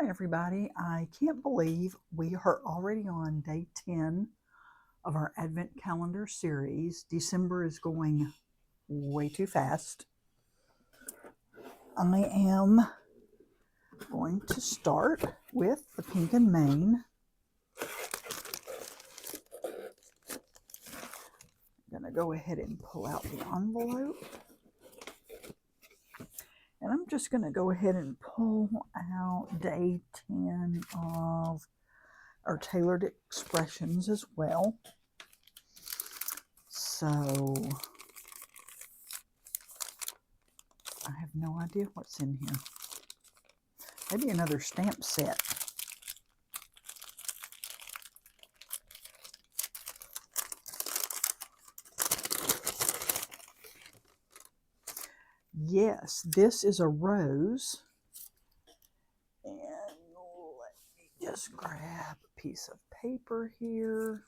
Hi, everybody. I can't believe we are already on day 10 of our Advent calendar series. December is going way too fast. I am going to start with the Pink and Main. I'm going to go ahead and pull out the envelope. And I'm just going to go ahead and pull out day 10 of our Tailored Expressions as well. So I have no idea what's in here. Maybe another stamp set. Yes, this is a rose. And let me just grab a piece of paper here.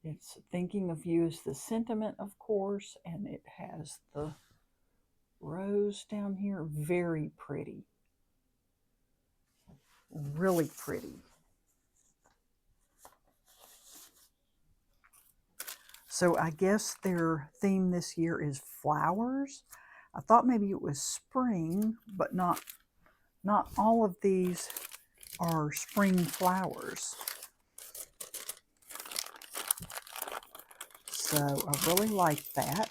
It's thinking of you as the sentiment, of course, and it has the rose down here. Very pretty. Really pretty. So I guess their theme this year is flowers. I thought maybe it was spring, but not all of these are spring flowers. So I really like that.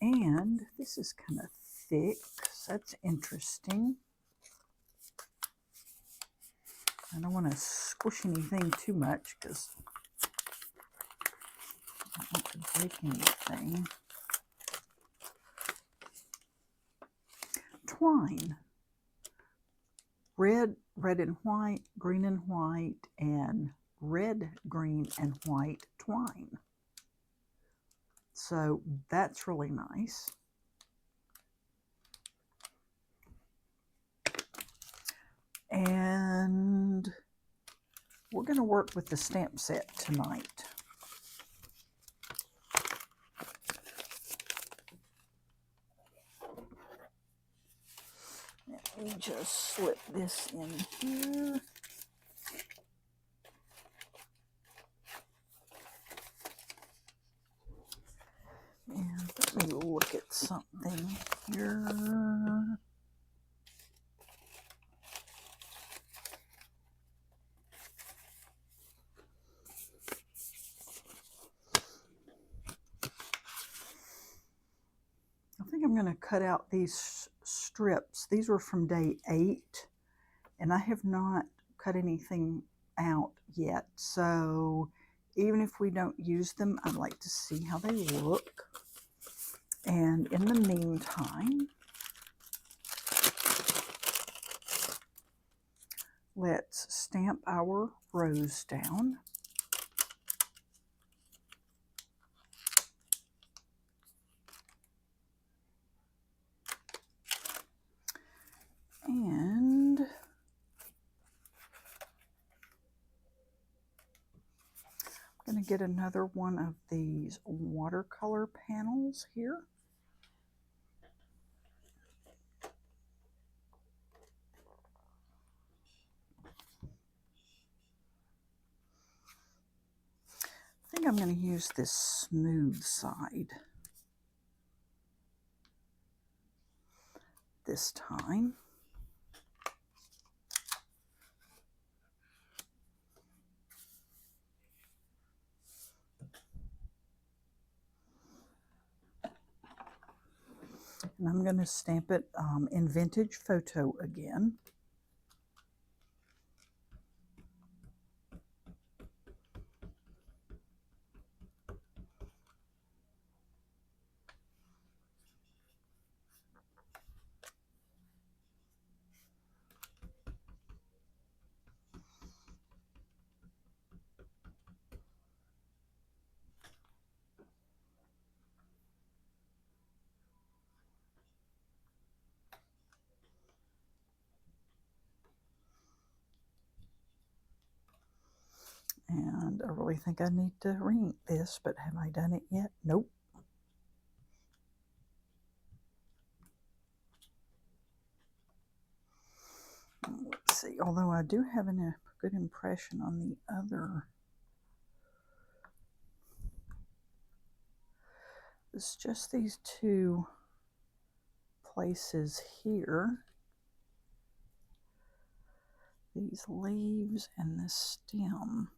And this is kind of thick, so that's interesting. I don't want to squish anything too much because I don't want to break anything. Twine. Red, red and white, green and white, and red, green, and white twine. So that's really nice. And we're going to work with the stamp set tonight. Let me just slip this in here. And let me look at something here. I think I'm going to cut out these strips. These were from day 8, and I have not cut anything out yet. So even if we don't use them, I'd like to see how they look. And in the meantime, let's stamp our rose down. And I'm going to get another one of these watercolor panels here. I think I'm going to use this smooth side this time. And I'm going to stamp it in Vintage Photo again. And I really think I need to reink this, but have I done it yet? Nope. although I do have a good impression on the other. It's just these two places here. These leaves and this stem.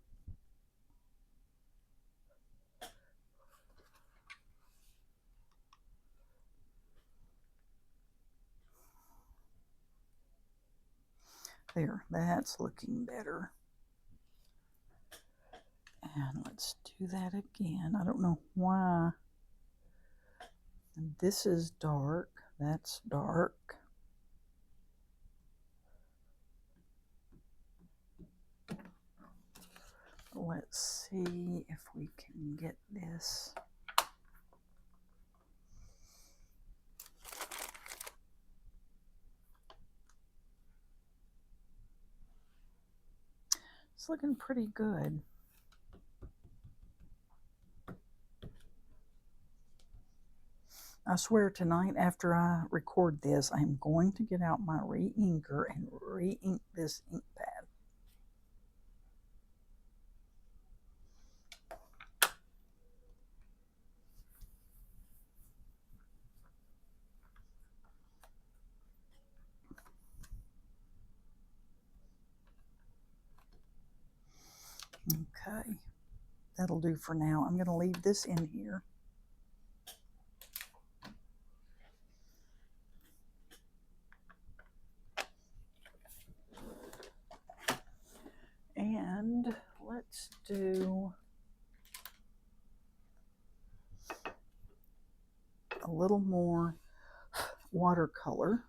There, that's looking better. And let's do that again. I don't know why. And this is dark, that's dark. Let's see if we can get this. It's looking pretty good. I swear tonight after I record this, I'm going to get out my re-inker and re-ink this ink pad. Okay, that'll do for now. I'm going to leave this in here. And let's do a little more watercolor.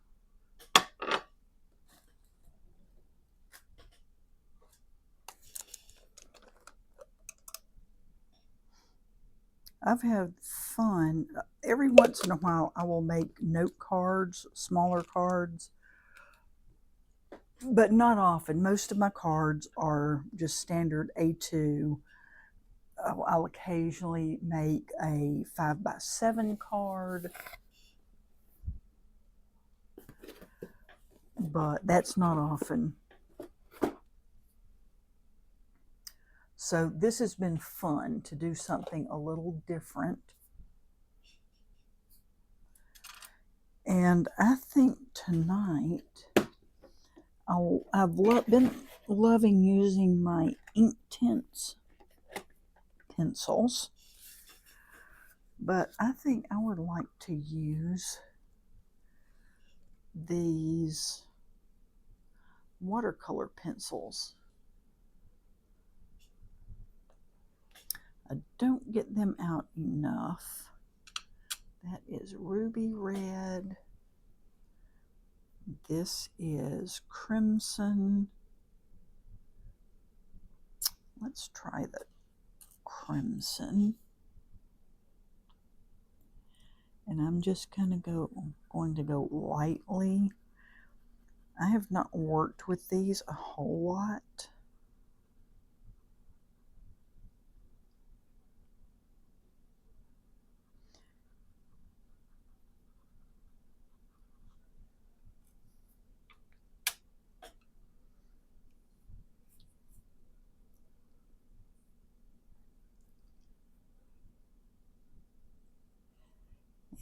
I've had fun. Every once in a while, I will make note cards, smaller cards, but not often. Most of my cards are just standard A2. I'll occasionally make a 5x7 card, but that's not often. So this has been fun to do something a little different. And I think tonight I've been loving using my Inktense pencils, but I think I would like to use these watercolor pencils. I don't get them out enough. That is ruby red. This is crimson. Let's try the crimson. And I'm just going to go lightly. I have not worked with these a whole lot.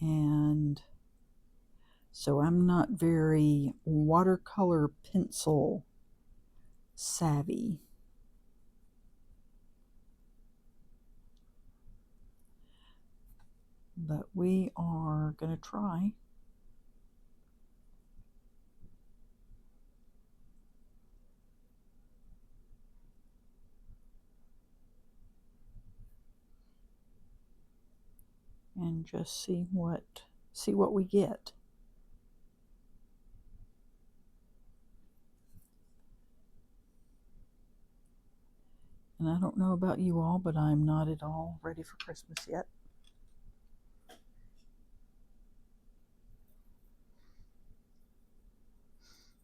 And so I'm not very watercolor pencil savvy. But we are going to try. And just see what we get. And I don't know about you all, but I'm not at all ready for Christmas yet.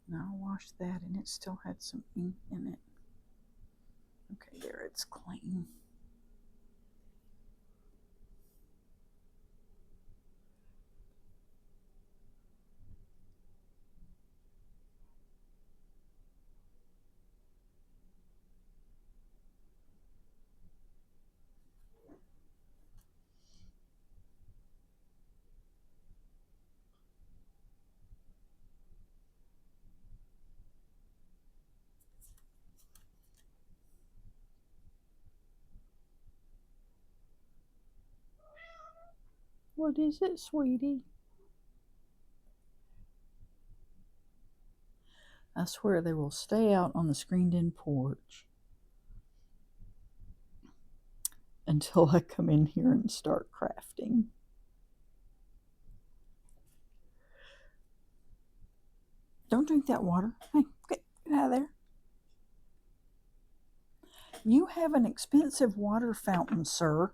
Now I washed that and it still had some ink in it. Okay, there, it's clean. What is it, sweetie? I swear they will stay out on the screened-in porch until I come in here and start crafting. Don't drink that water. Hey, get out of there. You have an expensive water fountain, sir.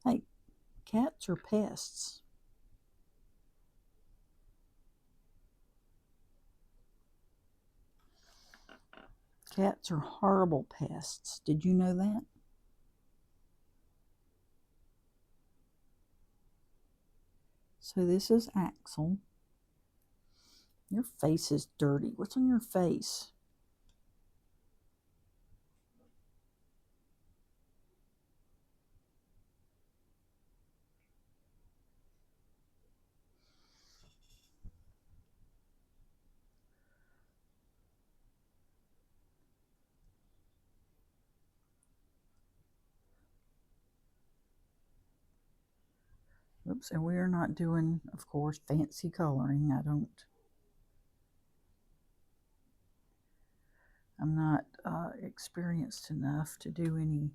Hey, cats are pests. Cats are horrible pests. Did you know that? So this is Axel. Your face is dirty. What's on your face? Oops, and we are not doing, of course, fancy coloring. I'm not experienced enough to do any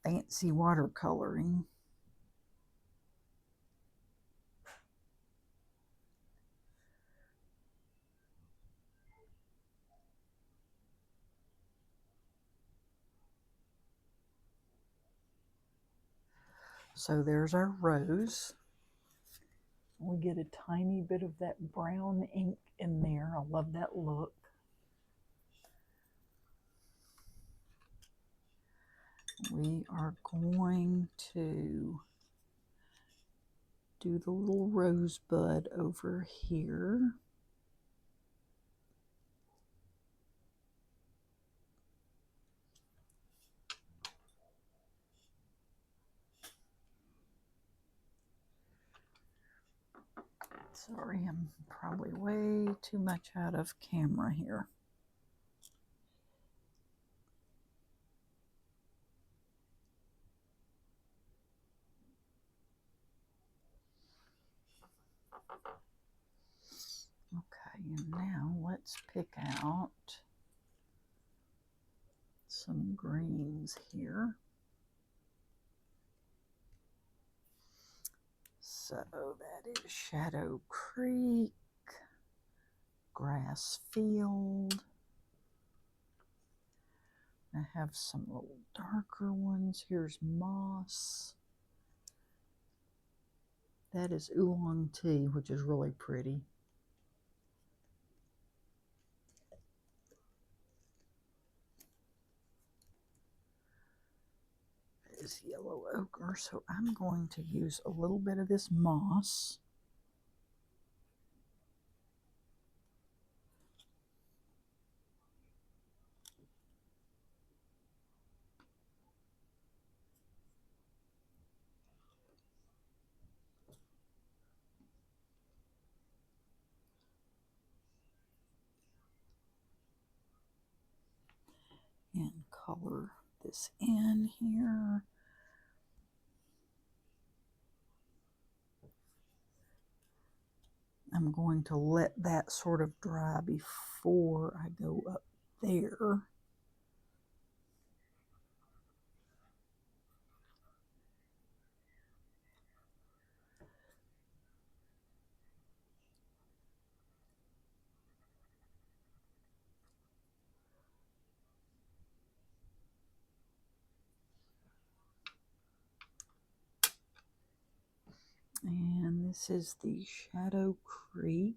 fancy watercoloring. So there's our rose. We get a tiny bit of that brown ink in there. I love that look. We are going to do the little rosebud over here. Sorry, I'm probably way too much out of camera here. Okay, and now let's pick out some greens here. So that is Shadow Creek, Grass Field. I have some little darker ones. Here's Moss. That is Oolong Tea, which is really pretty. That is Yellow Ochre. So I'm going to use a little bit of this moss. And color this in here. I'm going to let that sort of dry before I go up there. And this is the Shadow Creek.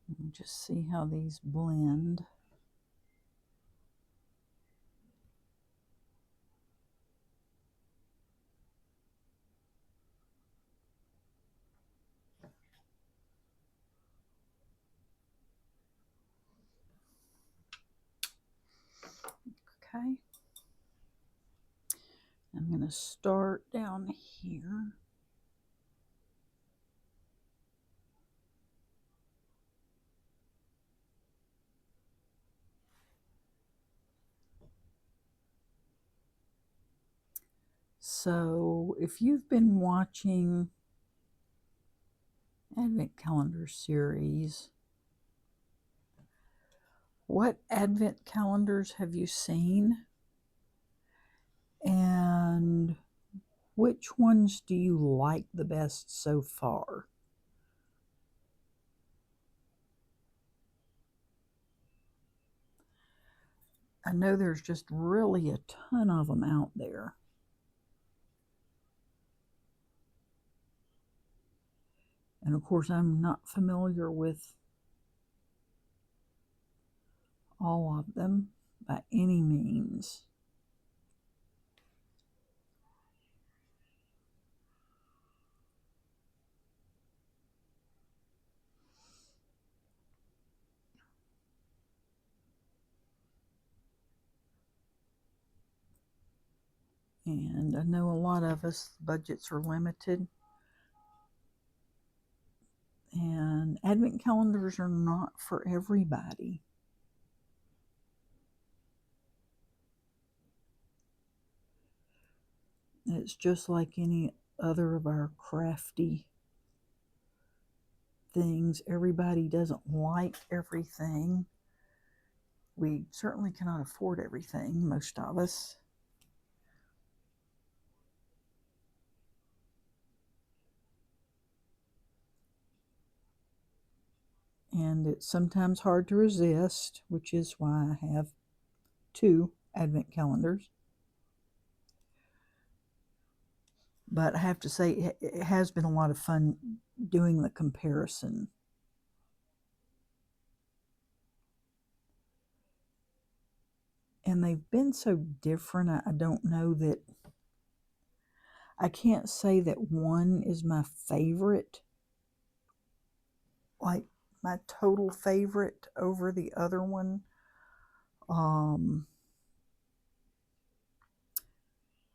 And just see how these blend. Okay. I'm going to start down here. So if you've been watching Advent Calendar series, what Advent calendars have you seen? And which ones do you like the best so far? I know there's just really a ton of them out there. And of course, I'm not familiar with all of them by any means. And I know a lot of us budgets are limited. And Advent calendars are not for everybody. It's just like any other of our crafty things. Everybody doesn't like everything. We certainly cannot afford everything, most of us. And it's sometimes hard to resist, which is why I have 2 Advent calendars. But I have to say, it has been a lot of fun doing the comparison. And they've been so different, I don't know that, I can't say that one is my favorite, like my total favorite over the other one.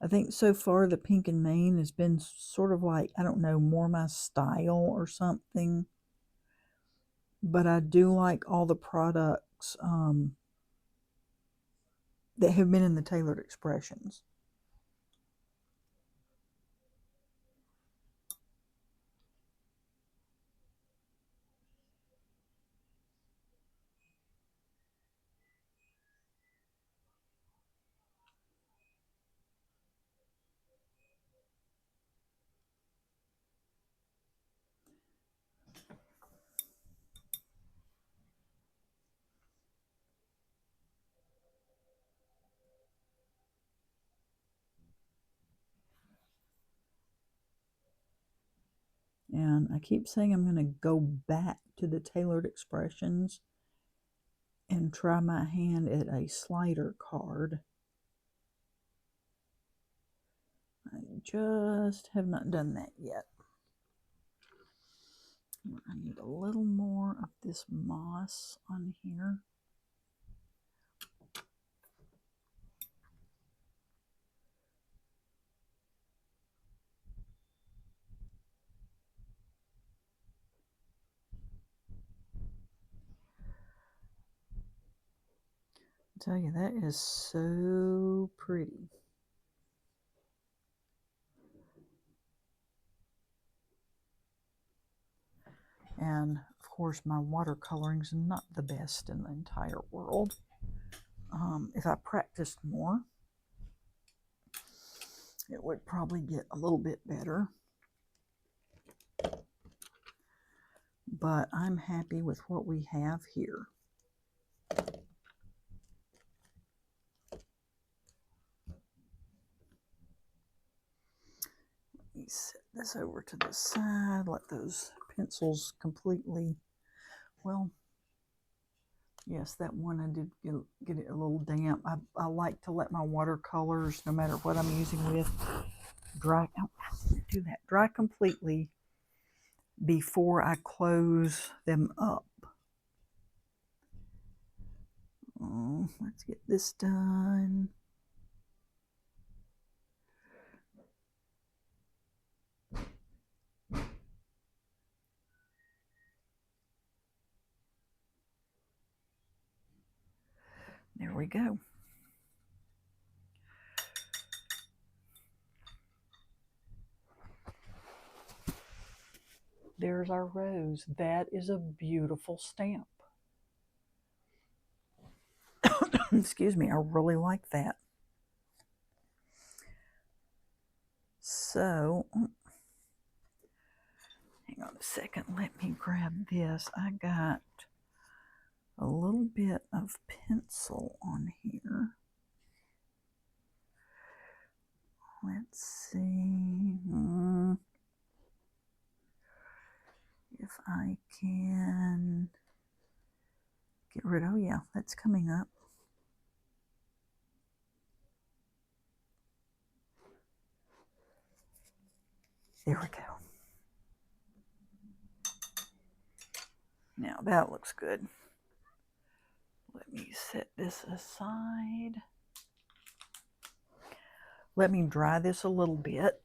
I think so far the Pink and Main has been sort of like, I don't know, more my style or something. But I do like all the products that have been in the Tailored Expressions. And I keep saying I'm going to go back to the Tailored Expressions and try my hand at a slider card. I just have not done that yet. I need a little more of this moss on here. I tell you, that is so pretty. And of course, my watercoloring's not the best in the entire world. If I practiced more, it would probably get a little bit better. But I'm happy with what we have here. Let me set this over to the side, let those pencils completely, well, yes, that one I did get it a little damp. I like to let my watercolors, no matter what I'm using with, dry. Oh, do that. Dry completely before I close them up. let's get this done. There we go. There's our rose. That is a beautiful stamp. Excuse me, I really like that. So, hang on a second, let me grab this. I got a little bit of pencil on here. Let's see if I can get rid of, oh yeah, that's coming up. There we go. Now that looks good. Let me set this aside. Let me dry this a little bit.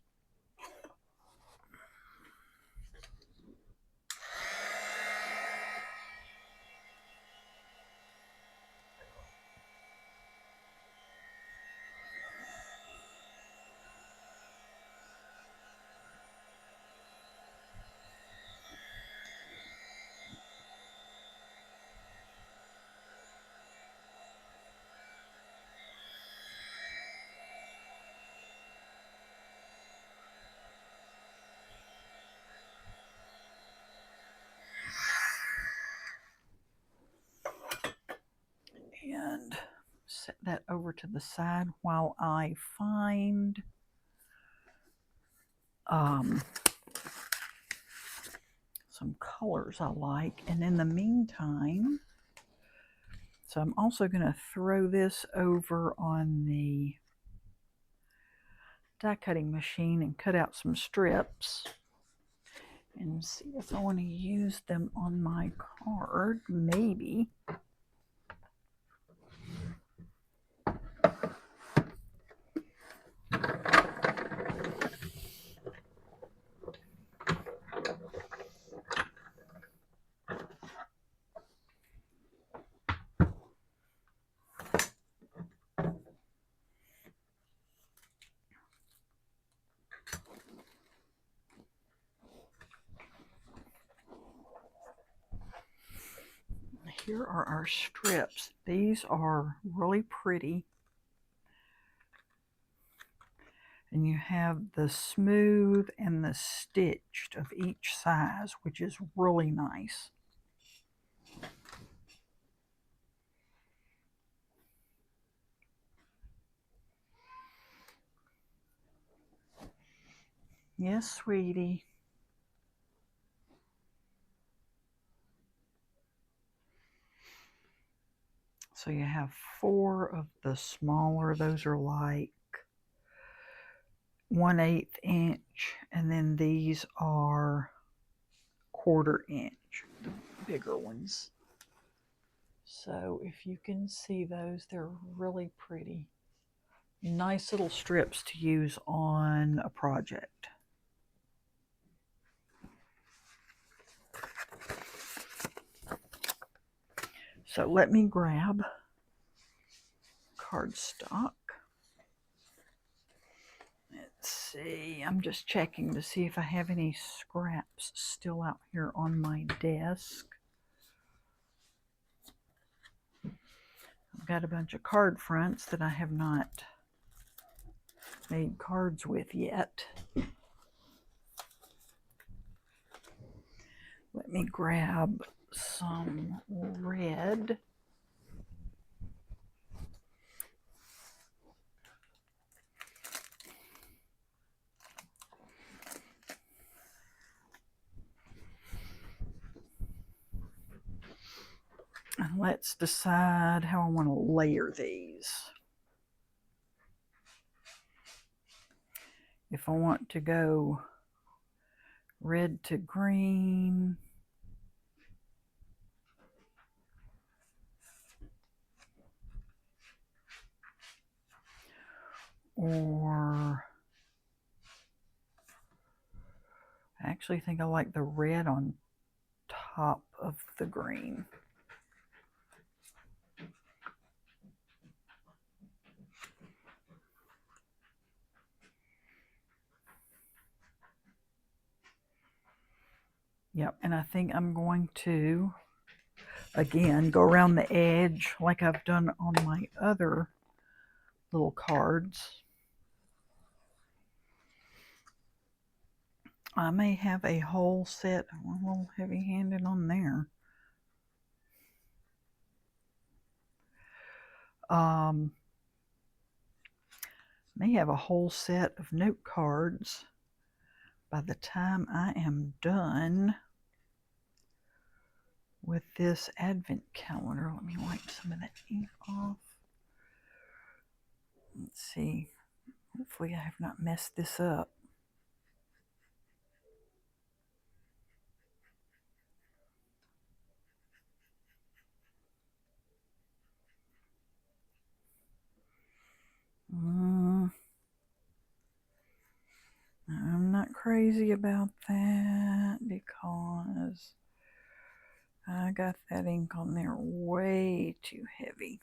And set that over to the side while I find some colors I like. And in the meantime, so I'm also going to throw this over on the die cutting machine and cut out some strips and see if I want to use them on my card. Maybe. Here are our strips. These are really pretty. And you have the smooth and the stitched of each size, which is really nice. Yes, sweetie. So you have 4 of the smaller, those are like 1/8 inch, and then these are 1/4 inch, the bigger ones. So if you can see those, they're really pretty. Nice little strips to use on a project. So let me grab cardstock. Let's see, I'm just checking to see if I have any scraps still out here on my desk. I've got a bunch of card fronts that I have not made cards with yet. Let me grab some red. And let's decide how I want to layer these. If I want to go red to green, or I actually think I like the red on top of the green. Yep, and I think I'm going to, again, go around the edge like I've done on my other little cards. I may have a whole set. I'm a little heavy-handed on there. May have a whole set of note cards by the time I am done with this advent calendar. Let me wipe some of that ink off. Let's see. Hopefully I have not messed this up. I'm not crazy about that because I got that ink on there way too heavy.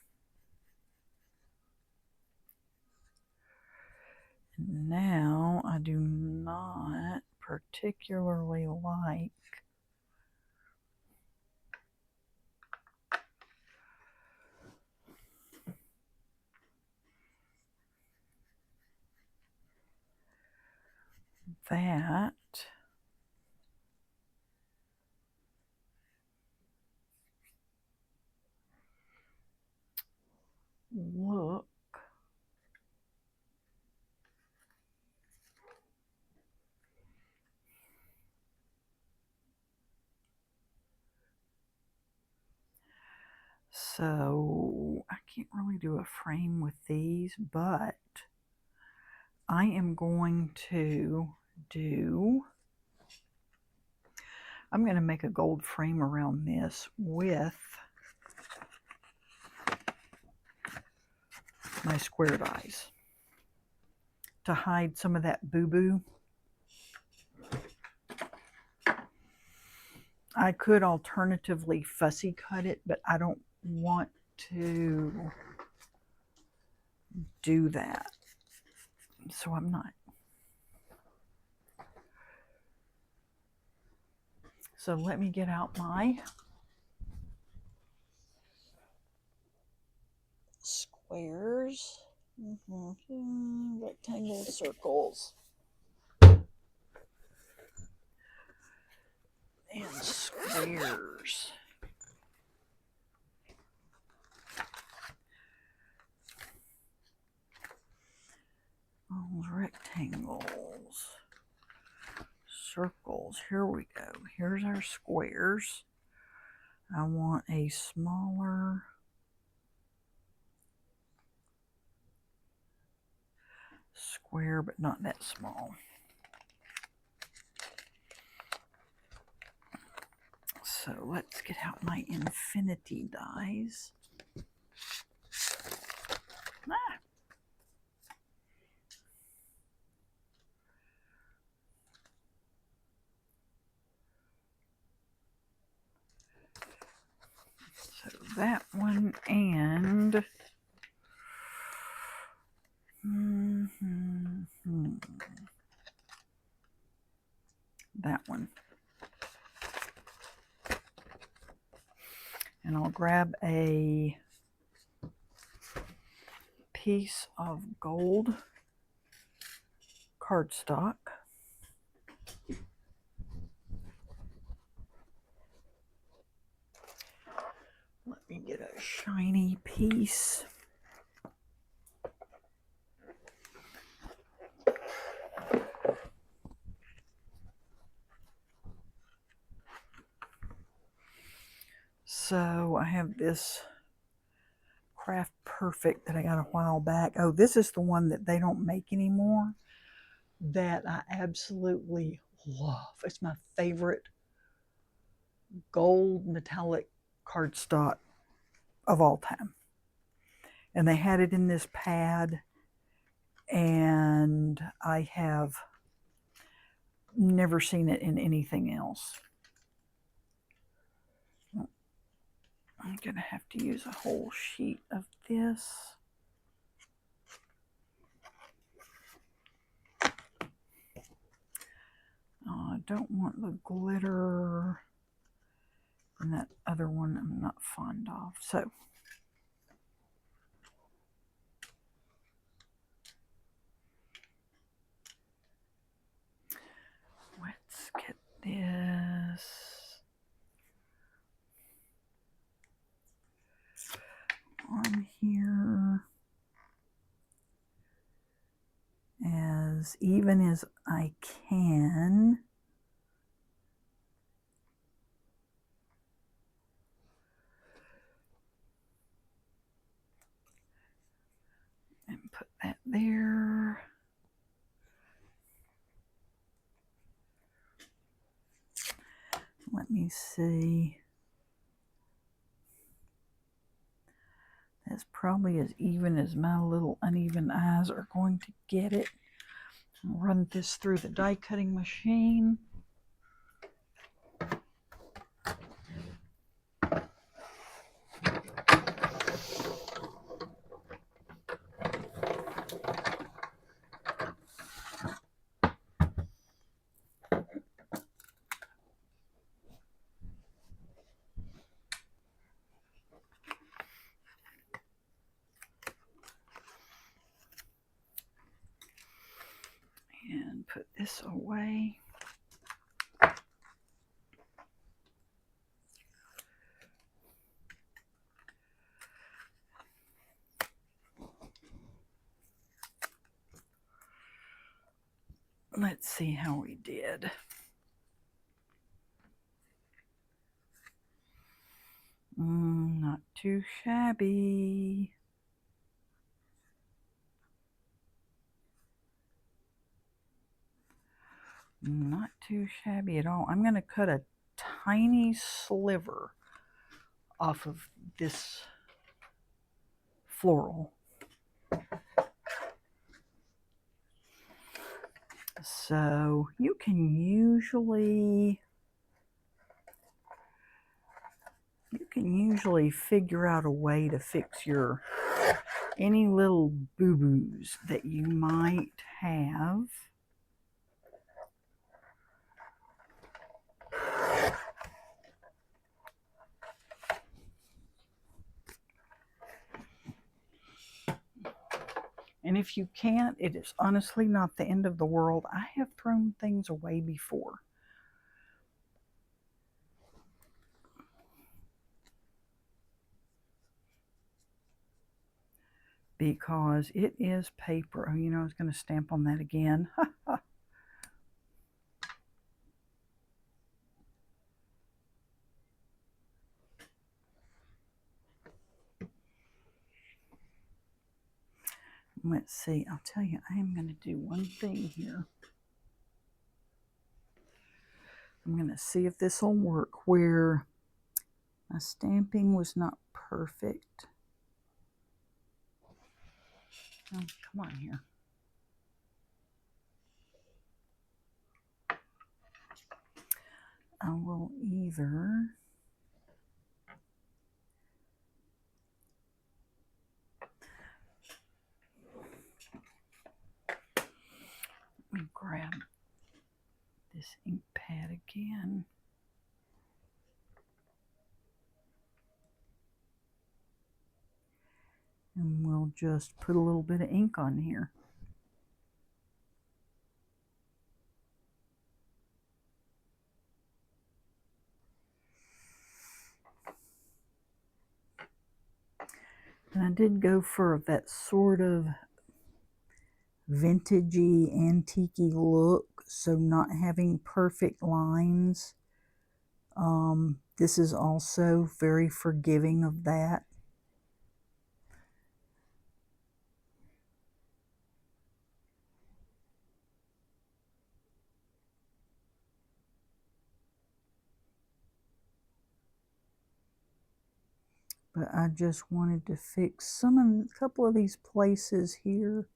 Now I do not particularly like that. Look. So I can't really do a frame with these, but I am going to I'm going to make a gold frame around this with my square dies to hide some of that boo-boo. I could alternatively fussy cut it, but I don't want to do that, so I'm not. So let me get out my squares, rectangles, circles, and squares. Oh, rectangles, circles. Here we go. Here's our squares. I want a smaller square, but not that small. So let's get out my infinity dies. So that one and that one. And I'll grab a piece of gold cardstock. Let me get a shiny piece. So I have this Craft Perfect that I got a while back. Oh, this is the one that they don't make anymore that I absolutely love. It's my favorite gold metallic cardstock of all time. And they had it in this pad, and I have never seen it in anything else. I'm going to have to use a whole sheet of this. I don't want the glitter, and that other one I'm not fond of. So let's get this on here as even as I can. And put that there. Let me see. That's probably as even as my little uneven eyes are going to get it. I'll run this through the die cutting machine. And put this away. Let's see how we did. Not too shabby. Not too shabby at all. I'm going to cut a tiny sliver off of this floral. So you can usually figure out a way to fix your any little boo-boos that you might have. And if you can't, it is honestly not the end of the world. I have thrown things away before. Because it is paper. Oh, you know, I was going to stamp on that again. Let's see. I'll tell you, I am going to do one thing here. I'm going to see if this will work where my stamping was not perfect. Oh, come on here. I will either let me grab this ink pad again. And we'll just put a little bit of ink on here. And I did go for that sort of vintagey, antique-y look, so not having perfect lines. This is also very forgiving of that. But I just wanted to fix a couple of these places here.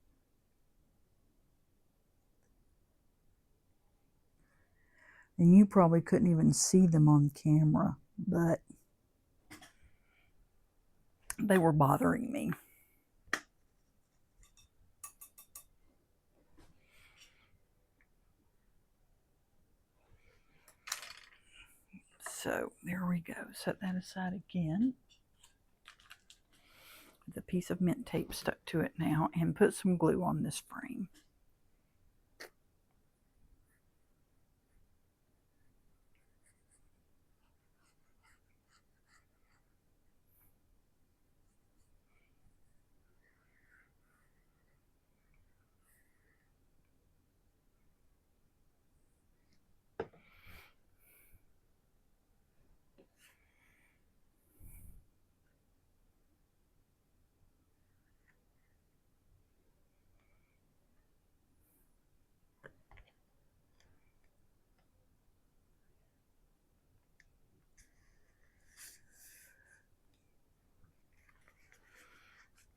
And you probably couldn't even see them on camera, but they were bothering me. So there we go. Set that aside again. The piece of mint tape stuck to it now, and put some glue on this frame.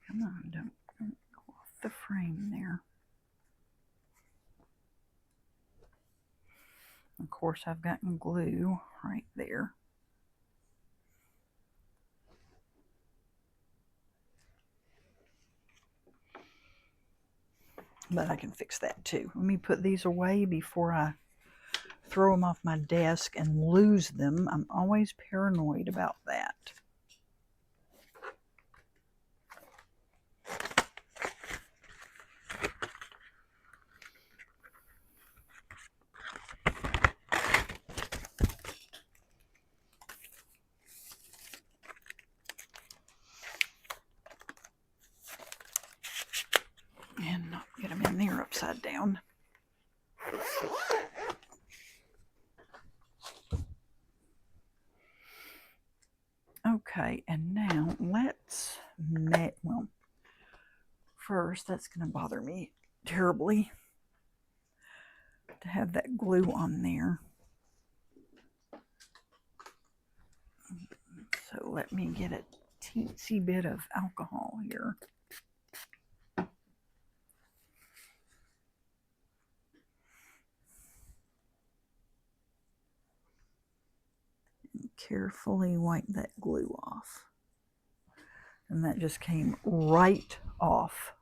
Come on, don't go off the frame there. Of course, I've gotten glue right there. But I can fix that too. Let me put these away before I throw them off my desk and lose them. I'm always paranoid about that. And not get them in there upside down. Okay, and now let's make, well, first that's going to bother me terribly to have that glue on there. So let me get a teensy bit of alcohol here. And carefully wipe that glue off. And that just came right off.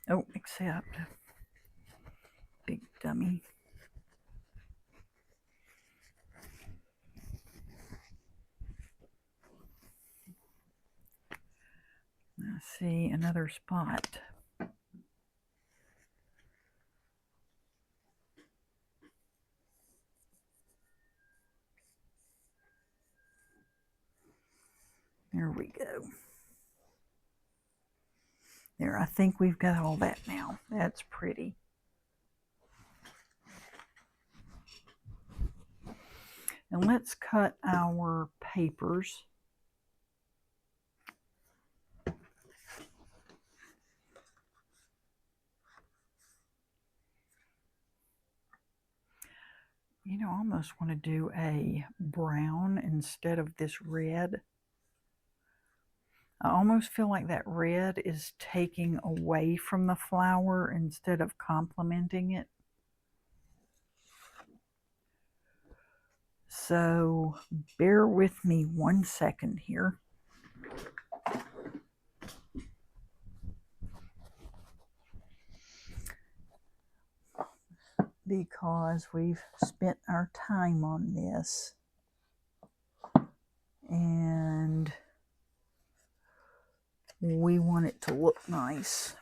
Oh, except, big dummy. Let's see, another spot. There we go. There, I think we've got all that now. That's pretty. And let's cut our papers. You know, I almost want to do a brown instead of this red. I almost feel like that red is taking away from the flower instead of complementing it. So bear with me 1 second here. Because we've spent our time on this. And we want it to look nice.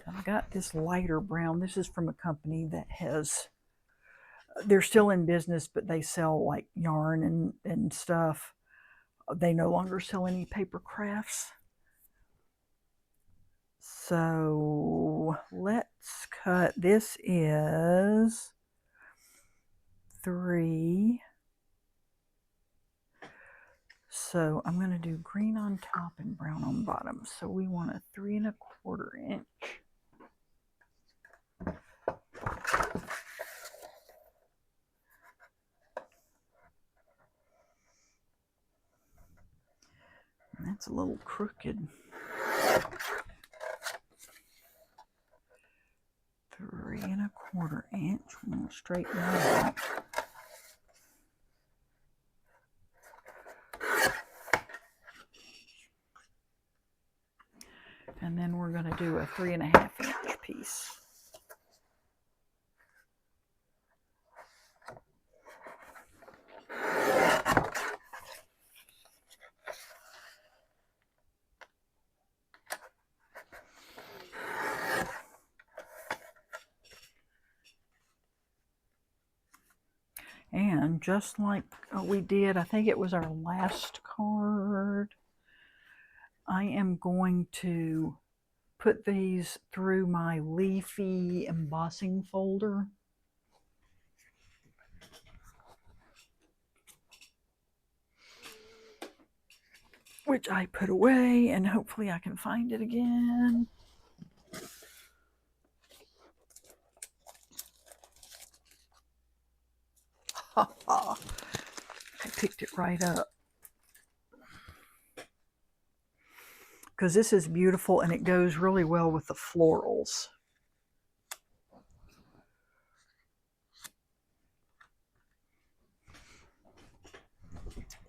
I've got this lighter brown. This is from a company that has, they're still in business, but they sell like yarn and stuff. They no longer sell any paper crafts. So let's cut, this is 3. So I'm going to do green on top and brown on bottom. So we want a 3 1/4 inch. And that's a little crooked. 1/4 inch. I'm going to straighten that out. And then we're going to do a 3.5 inch piece. And just like we did, I think it was our last card, I am going to put these through my leafy embossing folder. Which I put away, and hopefully I can find it again. I picked it right up. Because this is beautiful and it goes really well with the florals.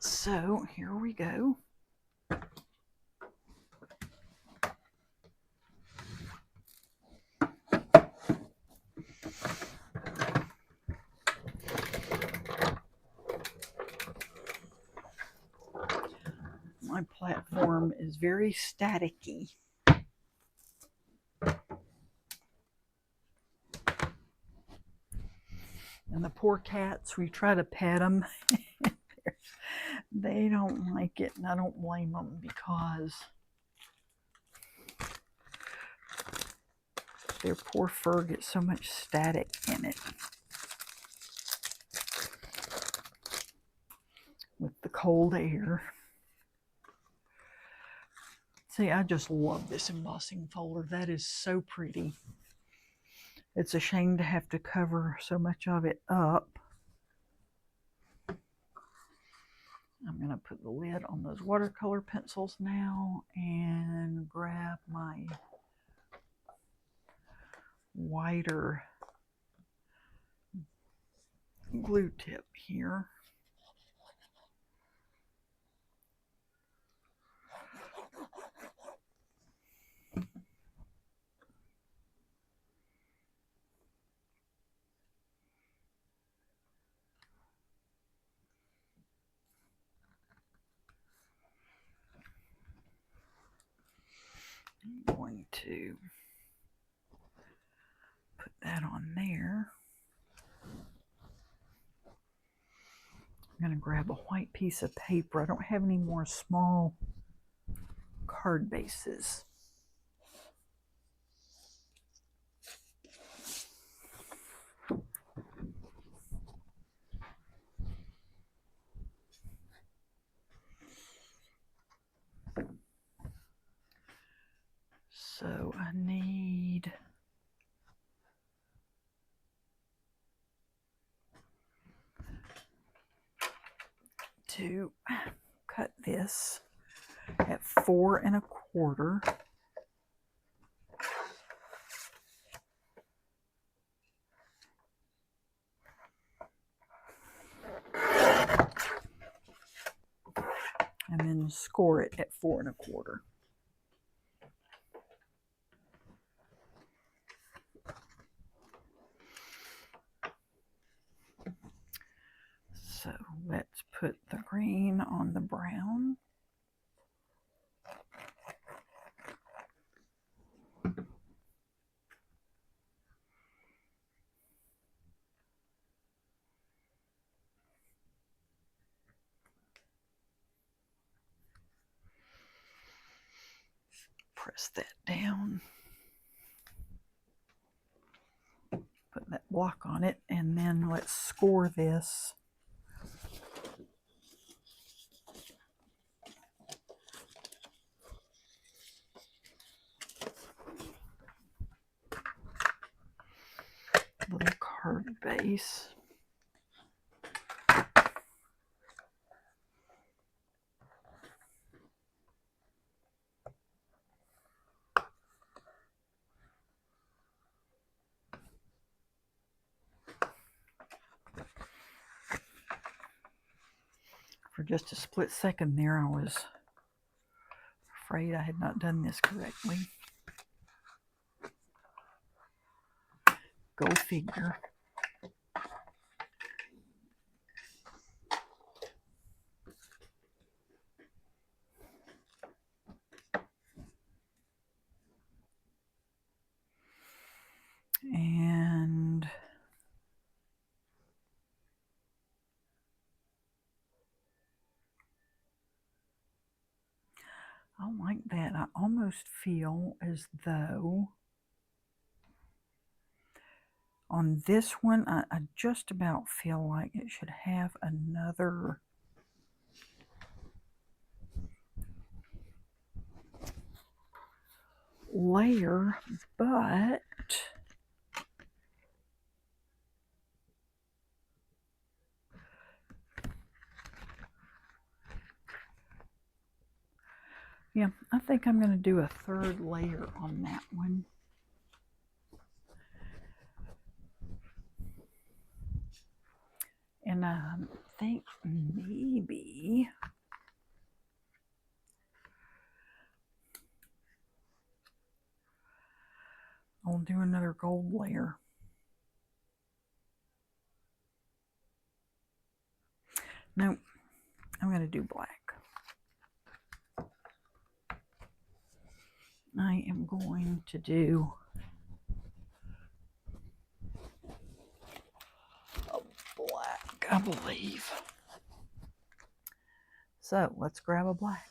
So here we go. My platform is very staticky. And the poor cats, we try to pet them. They don't like it, and I don't blame them because their poor fur gets so much static in it with the cold air. See, I just love this embossing folder. That is so pretty. It's a shame to have to cover so much of it up. I'm going to put the lid on those watercolor pencils now and grab my wider glue tip here. I'm going to put that on there. I'm going to grab a white piece of paper. I don't have any more small card bases. So I need to cut this at 4 1/4. And then score it at 4 1/4. So let's put the green on the brown. Press that down. Put that block on it, and then let's score this. Little card base. For just a split second there, I was afraid I had not done this correctly. Go figure. And I like that. I almost feel as though on this one, I just about feel like it should have another layer, but yeah, I think I'm going to do a third layer on that one. And I think maybe I'll do another gold layer. No, I'm going to do black. I am going to do a black, I believe. So let's grab a black.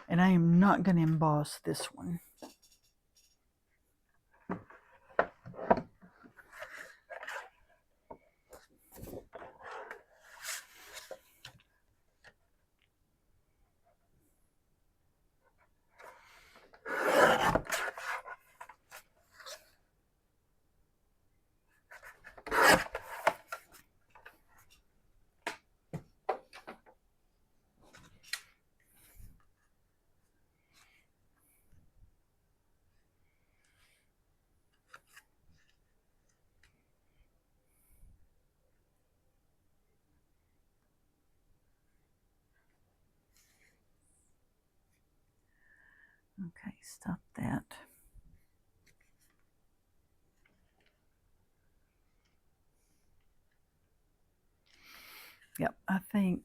And I am not going to emboss this one. Okay, stop that. Yep, I think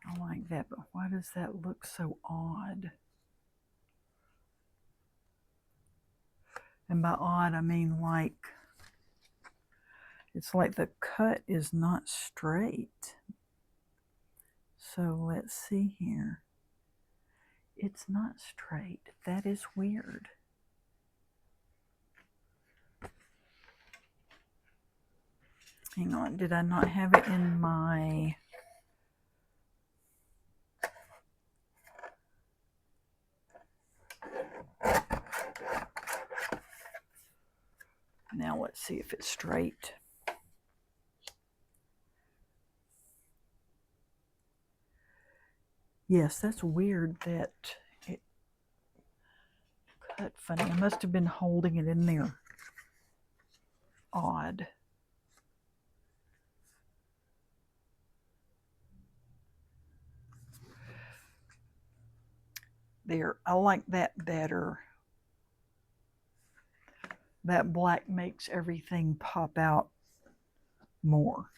I like that, but why does that look so odd? And by odd, I mean like, it's like the cut is not straight. So let's see here. It's not straight. That is weird. Hang on, did I not have it in my... Now let's see if it's straight. Yes, that's weird that it cut funny. I must have been holding it in there. Odd. There, I like that better. That black makes everything pop out more.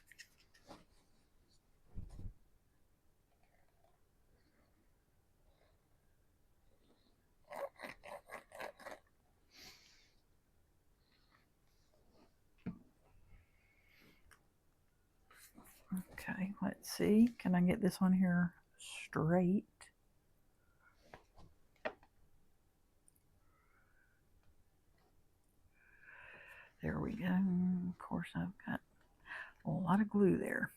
Okay, let's see. Can I get this one here straight? There we go. Of course, I've got a lot of glue there.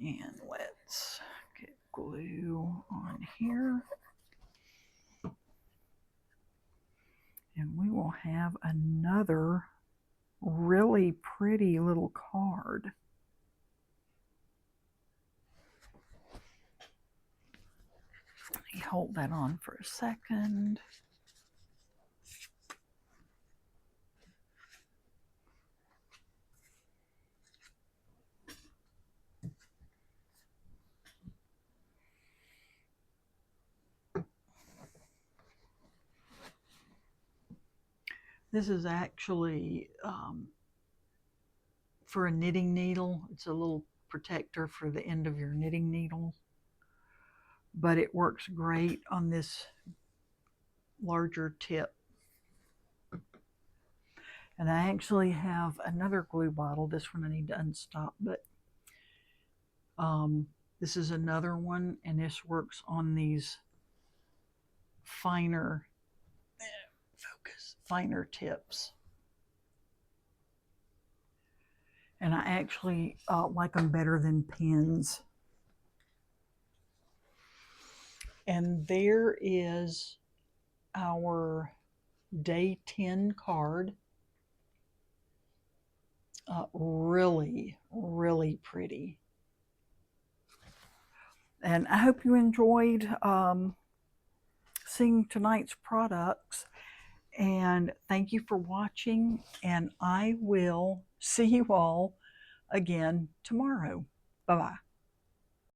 And let's glue on here. And we will have another really pretty little card. Let me hold that on for a second. This is actually for a knitting needle. It's a little protector for the end of your knitting needle, but it works great on this larger tip. And I actually have another glue bottle. This one I need to unstop, but this is another one, and this works on these finer, finer tips. And I actually like them better than pins. And there is our day 10 card. Really, really pretty. And I hope you enjoyed seeing tonight's products. And thank you for watching. And I will see you all again tomorrow. Bye-bye.